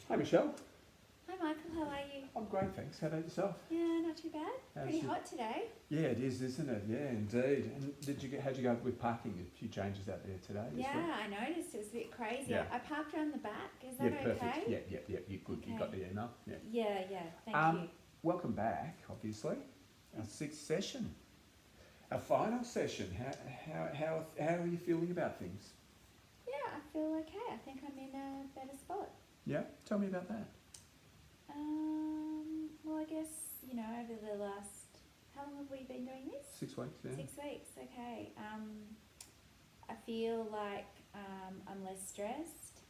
Hi Michelle. Hi Michael, how are you? I'm great, thanks. How about yourself? Yeah, not too bad. How's Pretty your- hot today. Yeah, it is, isn't it? Yeah, indeed. And how'd you go with parking? A few changes out there today. Yeah, I noticed it was a bit crazy. Yeah. I parked around the back. Is Yeah, that perfect. okay? Yeah. You're good. You got the email. Yeah. Yeah. Thank you. Welcome back. Obviously, our sixth session, our final session. How are you feeling about things? Yeah, I feel okay. I think I'm in a better spot. Yeah. Tell me about that. Well, I guess, over the last, how long have we been doing this? 6 weeks. Yeah. 6 weeks, okay. I feel like I'm less stressed.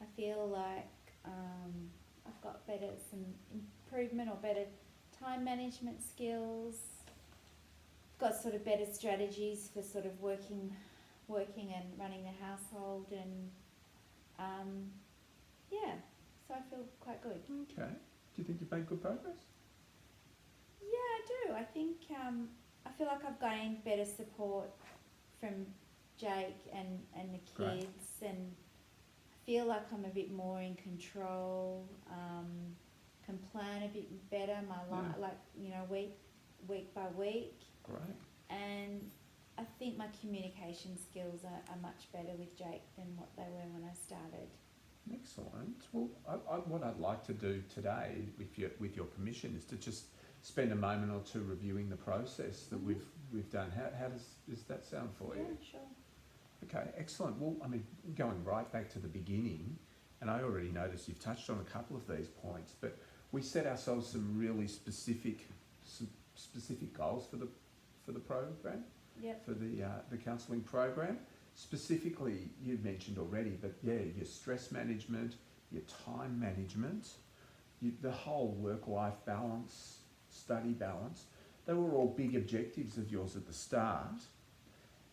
I feel like I've got some improvement or better time management skills. Got sort of better strategies for sort of working and running the household, and so I feel quite good. Okay. Do you think you've made good progress? Yeah, I do. I think I feel like I've gained better support from Jake and the kids, Great. and I feel like I'm a bit more in control. Can plan a bit better my life, week by week. Great. And I think my communication skills are much better with Jake than what they were when I started. Excellent. Well, what I'd like to do today, with your permission, is to just spend a moment or two reviewing the process that we've done. How does that sound for you? Yeah, sure. Okay, excellent. Well, I mean, going right back to the beginning, and I already noticed you've touched on a couple of these points, but we set ourselves some really specific goals for the program, Yep. for the counselling program. Specifically, you've mentioned already, but yeah, your stress management, your time management, the whole work-life balance, study balance, they were all big objectives of yours at the start.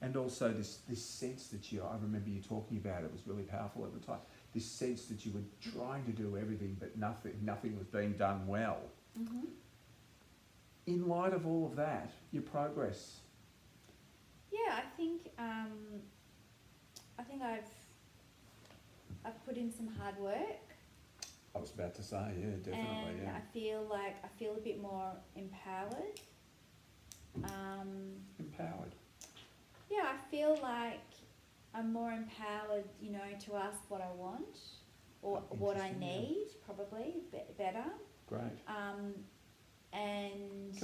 And also this sense that I remember you talking about, it was really powerful at the time, this sense that you were trying to do everything, but nothing was being done well. Mm-hmm. In light of all of that, your progress. Yeah, I think I've put in some hard work. I was about to say, yeah, definitely, And I feel a bit more empowered. Empowered. Yeah, I feel like I'm more empowered, to ask what I want or what I Interesting, yeah. need, probably better. Great. And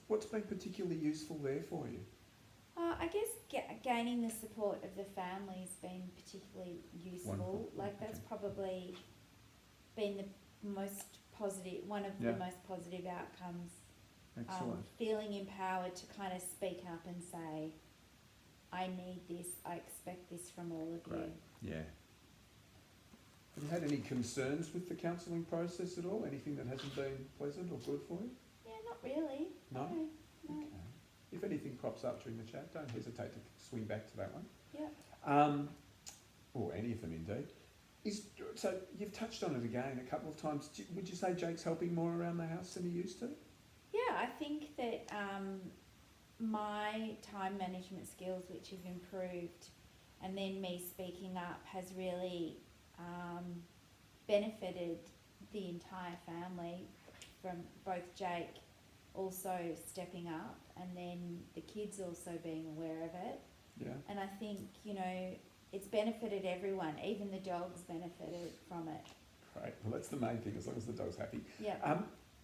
What's been particularly useful there for you? I guess gaining the support of the family has been particularly useful. Wonderful. Like that's Okay. probably been the most positive, one of the most positive outcomes. Excellent. Feeling empowered to kind of speak up and say, I need this, I expect this from all of Great. you. Yeah. Have you had any concerns with the counselling process at all? Anything that hasn't been pleasant or good for you? Yeah, not really. No? No. Okay. If anything crops up during the chat, don't hesitate to swing back to that one. Yeah. Or any of them indeed. So you've touched on it again a couple of times. Would you say Jake's helping more around the house than he used to? Yeah, I think that my time management skills, which have improved, and then me speaking up has really benefited the entire family, from both Jake also stepping up and then the kids also being aware of it. Yeah. And I think, it's benefited everyone, even the dogs benefited from it. Great. Well, that's the main thing, as long as the dog's happy. Yeah.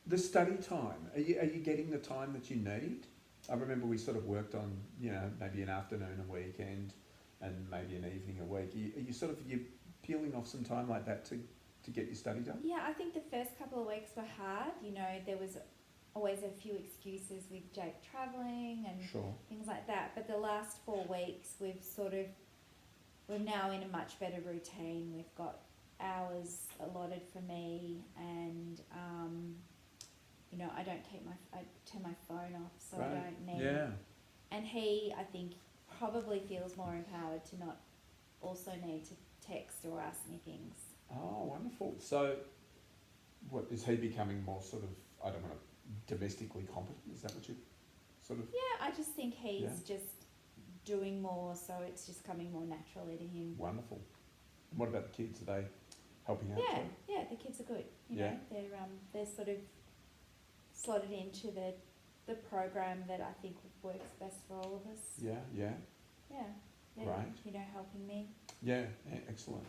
The study time, are you getting the time that you need? I remember we sort of worked on, maybe an afternoon a weekend and maybe an evening a week. Are you peeling off some time like that to get your study done? Yeah, I think the first couple of weeks were hard. There was always a few excuses with Jake travelling and Sure. things like that. But the last 4 weeks, we're now in a much better routine. We've got hours allotted for me, and I don't I turn my phone off, so Right. I don't need. Yeah. And he, I think, probably feels more empowered to not also need to text or ask me things. Oh, wonderful. So, what is he becoming more sort of? I don't know, domestically competent? Is that what you sort of? Yeah, I just think he's Yeah. just doing more, so it's just coming more naturally to him. Wonderful. And what about the kids? Are they helping out Yeah, too? yeah, the kids are good. You Yeah. know, they're sort of slotted into the program that I think works best for all of us. Yeah, yeah, Yeah, they're, Great. you know, helping me. yeah, excellent.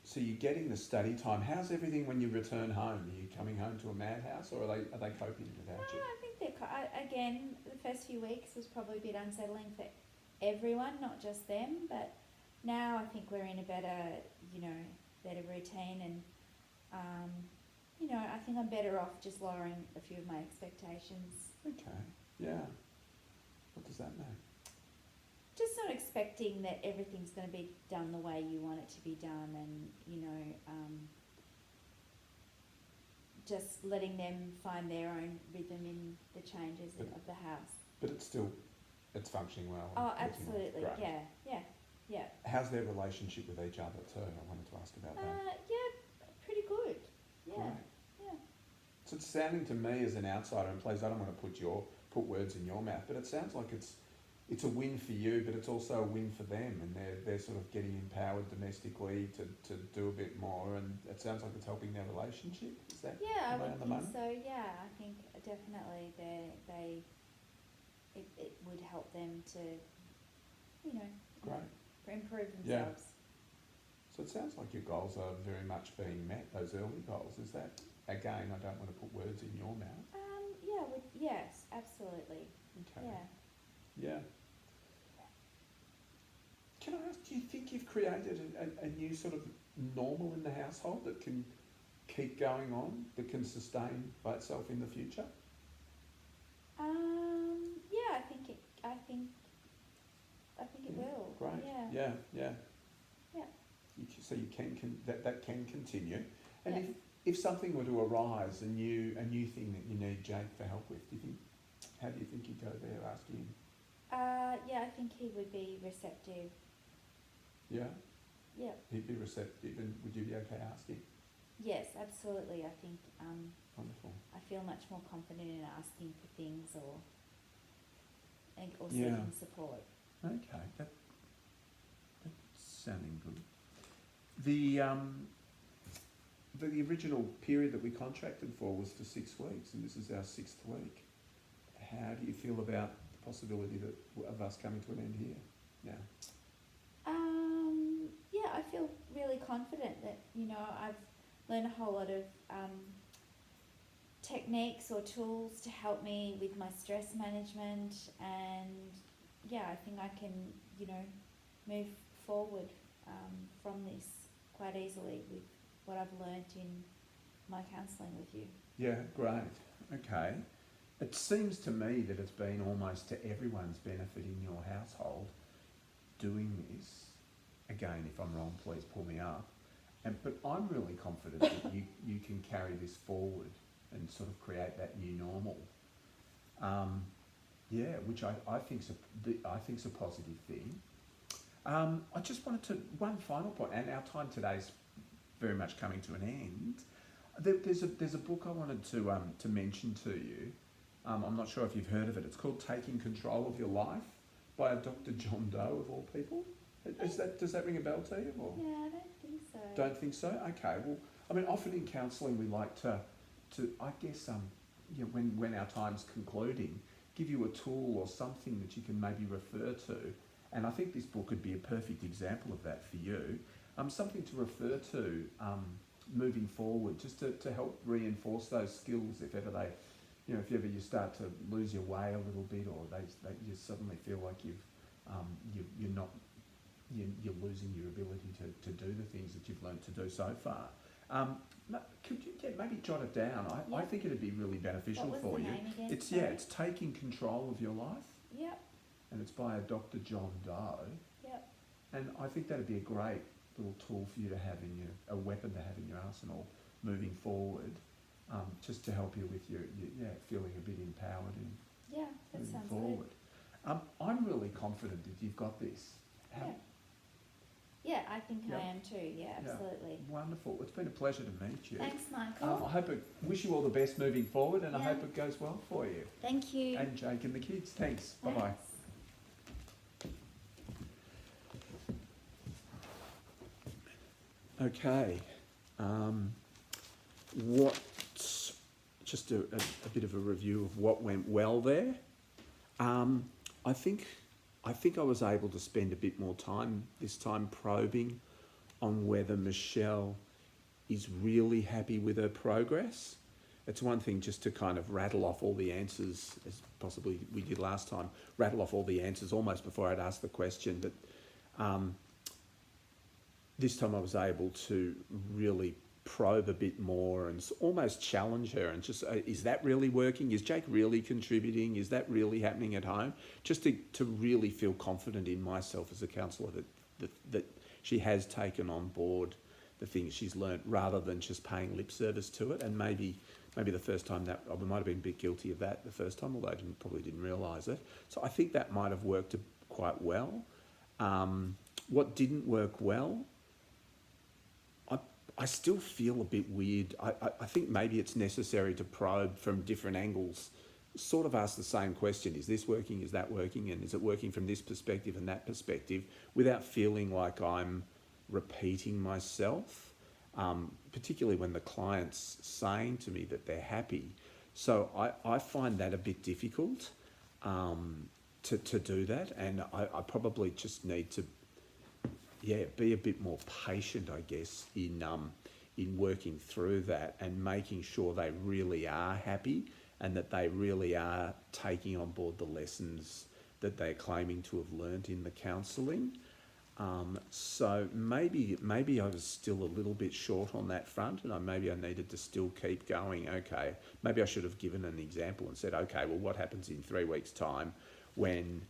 So you're getting the study time. How's everything when you return home? Are you coming home to a madhouse, or are they coping without you? I think again, the first few weeks was probably a bit unsettling for everyone, not just them. But now I think we're in a better, you know, better routine, and you know, I think I'm better off just lowering a few of my expectations. Okay, yeah. What does that mean? Just not expecting that everything's going to be done the way you want it to be done, and you know, just letting them find their own rhythm in the changes But- of the house. But it's functioning well. and Oh, working well. absolutely, Great. yeah. How's their relationship with each other too? I wanted to ask about that. Yeah, pretty good. Yeah, Great. yeah. So it's sounding to me as an outsider, and please, I don't want to put words in your mouth, but it sounds like it's a win for you, but it's also a win for them, and they're sort of getting empowered domestically to do a bit more, and it sounds like it's helping their relationship. Is that? Yeah, I am would on the think money? so. Yeah, I think definitely it would help them to, you know, Great. improve Yeah. themselves. So it sounds like your goals are very much being met. Those early goals. Is that again? I don't want to put words in your mouth. Yes, absolutely. Okay. Yeah. Yeah. Can I ask, do you think you've created a new sort of normal in the household that can keep going on, that can sustain by itself in the future? Yeah, I think it Yeah, will. Great. Yeah. Yeah. Yeah. So you that can continue. And Yeah. if something were to arise, a new thing that you need Jake for help with, how do you think you'd go there asking him? Yeah, I think he would be receptive. Yeah? Yeah. He'd be receptive, and would you be okay asking? Yes, absolutely. I think Wonderful. I feel much more confident in asking for things or Yeah. seeking support. Okay, that's sounding good. The original period that we contracted for was for 6 weeks, and this is our 6th week. How do you feel about the possibility of us coming to an end here now? Yeah, I feel really confident that, you know, I've learned a whole lot of techniques or tools to help me with my stress management, and yeah, I think I can, you know, move forward from this quite easily with what I've learnt in my counselling with you. Yeah, great. Okay. It seems to me that it's been almost to everyone's benefit in your household doing this. Again, if I'm wrong, please pull me up. But I'm really confident that you can carry this forward and sort of create that new normal. Which I think's a positive thing. I just wanted to one final point, and our time today's very much coming to an end. There's a book I wanted to mention to you. I'm not sure if you've heard of it. It's called Taking Control of Your Life by a Dr. John Doe, of all people. Does that ring a bell to you? Or? Yeah, I don't think so. Don't think so? Okay. Well, I mean, often in counselling we like to I guess, when our time's concluding, give you a tool or something that you can maybe refer to. And I think this book would be a perfect example of that for you. Something to refer to moving forward, just to help reinforce those skills if ever if ever you start to lose your way a little bit, or you suddenly feel like you're losing your ability to do the things that you've learned to do so far. Could you maybe jot it down? I think it'd be really beneficial what was for the you. name again? It's Taking Control of Your Life. Yep. And it's by a Dr. John Doe. Yep. And I think that'd be a great little tool for you to have a weapon to have in your arsenal moving forward, just to help you with your feeling a bit empowered in Yeah, that moving sounds forward. I'm really confident that you've got this. good. Yeah, I think Yep. I am too. Yeah, absolutely. Wonderful. It's been a pleasure to meet you. Thanks, Michael. I wish you all the best moving forward, and I Yeah. hope it goes well for you. Thank you. And Jake and the kids. Thanks. Bye-bye. Thanks. Okay. What? Just a bit of a review of what went well there. I think I was able to spend a bit more time this time probing on whether Michelle is really happy with her progress. It's one thing just to kind of rattle off all the answers, as possibly we did last time, rattle off all the answers almost before I'd asked the question, but this time I was able to really probe a bit more and almost challenge her and just, is that really working? Is Jake really contributing? Is that really happening at home? Just to really feel confident in myself as a counsellor that she has taken on board the things she's learnt rather than just paying lip service to it. And maybe the first time that, I might have been a bit guilty of that the first time, although I probably didn't realise it. So I think that might have worked quite well. What didn't work well, I still feel a bit weird. I think maybe it's necessary to probe from different angles, sort of ask the same question, is this working, is that working, and is it working from this perspective and that perspective, without feeling like I'm repeating myself, particularly when the client's saying to me that they're happy. So I find that a bit difficult to do that, and I probably just need to be a bit more patient, I guess, in working through that and making sure they really are happy and that they really are taking on board the lessons that they're claiming to have learnt in the counselling. So maybe I was still a little bit short on that front, and maybe I needed to still keep going. Okay, maybe I should have given an example and said, okay, well, what happens in 3 weeks' time when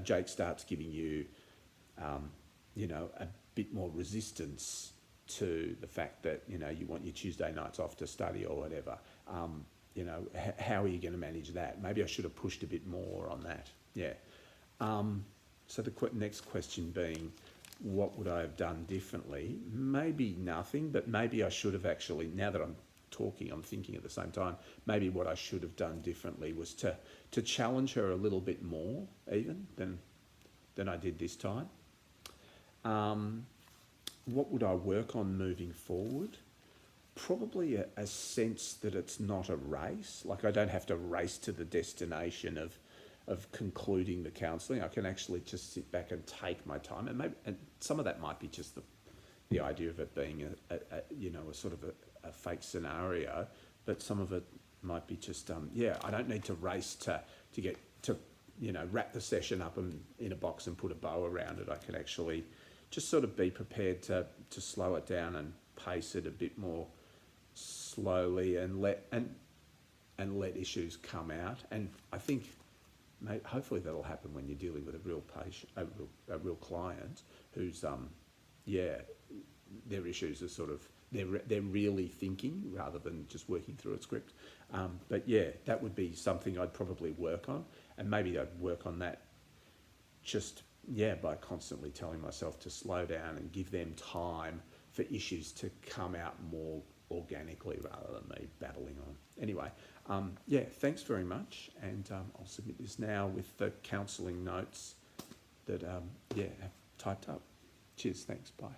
Jake starts giving you a bit more resistance to the fact that, you want your Tuesday nights off to study or whatever. How are you going to manage that? Maybe I should have pushed a bit more on that. Yeah. So the next question being, what would I have done differently? Maybe nothing, but maybe I should have actually, now that I'm talking, I'm thinking at the same time, maybe what I should have done differently was to challenge her a little bit more even than I did this time. What would I work on moving forward? Probably a sense that it's not a race. Like, I don't have to race to the destination of concluding the counselling. I can actually just sit back and take my time, and some of that might be just the idea of it being a sort of a fake scenario, but some of it might be just I don't need to race to get to wrap the session up in a box and put a bow around it. I can actually just sort of be prepared to slow it down and pace it a bit more slowly and let issues come out. And I think hopefully that'll happen when you're dealing with a real patient, a real client who's their issues are sort of they're really thinking rather than just working through a script. But that would be something I'd probably work on, and maybe I'd work on that just by constantly telling myself to slow down and give them time for issues to come out more organically rather than me battling on. Anyway, thanks very much, and I'll submit this now with the counselling notes that have typed up. Cheers, thanks, bye.